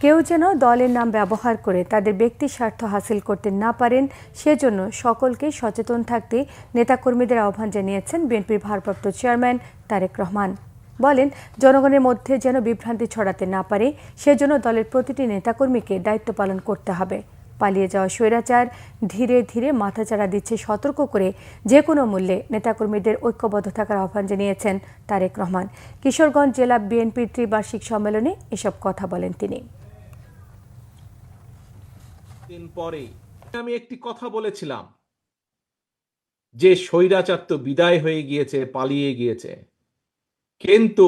কেউ যেন দলের নাম ব্যবহার করে তাদের ব্যক্তি স্বার্থ হাসিল করতে না পারেন, সেজন্য সকলকে সচেতন থাকতে নেতাকর্মীদের আহ্বান জানিয়েছেন বিএনপির ভারপ্রাপ্ত চেয়ারম্যান তারেক রহমান। বলেন, জনগণের মধ্যে যেন বিভ্রান্তি ছড়াতে না পারে, সেজন্য দলের প্রতিটি নেতাকর্মীকে দায়িত্ব পালন করতে হবে। পালিয়ে যাওয়া স্বৈরাচার ধীরে ধীরে মাথাচাড়া দিচ্ছে সতর্ক করে যে কোনো মূল্যে নেতাকর্মীদের ঐক্যবদ্ধ থাকার আহ্বান জানিয়েছেন তারেক রহমান। কিশোরগঞ্জ জেলা বিএনপির ত্রিবার্ষিক সম্মেলনে এসব কথা বলেন তিনি। দিন পরে আমি একটি কথা বলেছিলাম যে স্বৈরাচার তো বিদায় হয়ে গিয়েছে, পালিয়ে গিয়েছে, কিন্তু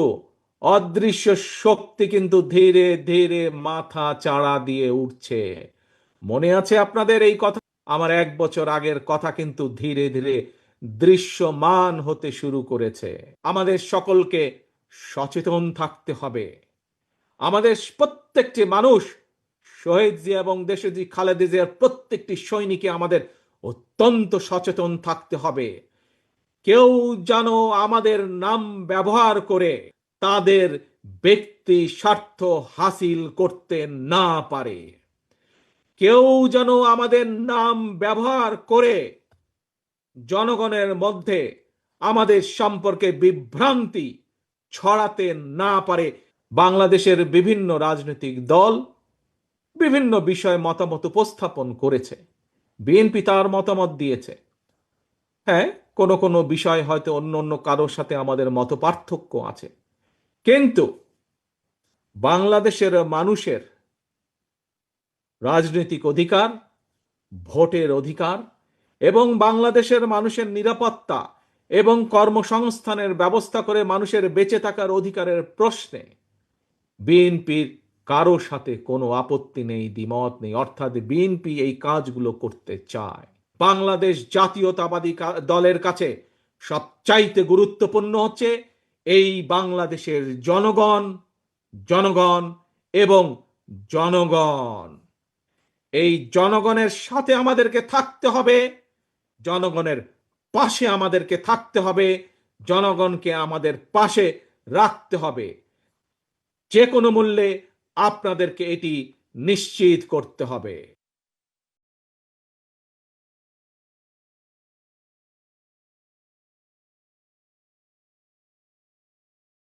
অদৃশ্য শক্তি কিন্তু ধীরে ধীরে মাথা চাড়া দিয়ে উঠছে। মনে আছে আপনাদের এই কথা? আমার 1 বছর আগের কথা কিন্তু ধীরে ধীরে দৃশ্যমান হতে শুরু করেছে। আমাদের সকলকে সচেতন থাকতে হবে। আমাদের প্রত্যেকটি মানুষ, শহীদ জিয়া এবং দেশনেত্রী খালেদা জিয়ার প্রত্যেকটি সৈনিককে আমাদের অত্যন্ত সচেতন থাকতে হবে। কেউ যেন আমাদের নাম ব্যবহার করে তাদের ব্যক্তি স্বার্থ হাসিল করতে না পারে। কেউ যেন আমাদের নাম ব্যবহার করে জনগণের মধ্যে আমাদের সম্পর্কে বিভ্রান্তি ছড়াতে না পারে। বাংলাদেশের বিভিন্ন রাজনৈতিক দল বিভিন্ন বিষয়ে মতামত উপস্থাপন করেছে, বিএনপি তার মতামত দিয়েছে। হ্যাঁ, কোনো কোনো বিষয় হয়তো অন্য অন্য কারোর সাথে আমাদের মত পার্থক্য আছে, কিন্তু বাংলাদেশের মানুষের রাজনৈতিক অধিকার, ভোটের অধিকার এবং বাংলাদেশের মানুষের নিরাপত্তা এবং কর্মসংস্থানের ব্যবস্থা করে মানুষের বেঁচে থাকার অধিকারের প্রশ্নে বিএনপির কারো সাথে কোনো আপত্তি নেই, দ্বিমত নেই। অর্থাৎ বিএনপি এই কাজগুলো করতে চায়। বাংলাদেশ জাতীয়তাবাদী দলের কাছে সবচাইতে গুরুত্বপূর্ণ হচ্ছে এই বাংলাদেশের জনগণ, জনগণ এবং জনগণ। এই জনগণের সাথে আমাদেরকে থাকতে হবে, জনগণের পাশে আমাদেরকে থাকতে হবে, জনগণকে আমাদের পাশে রাখতে হবে। যে কোনো মূল্যে আপনাদেরকে এটি নিশ্চিত করতে হবে।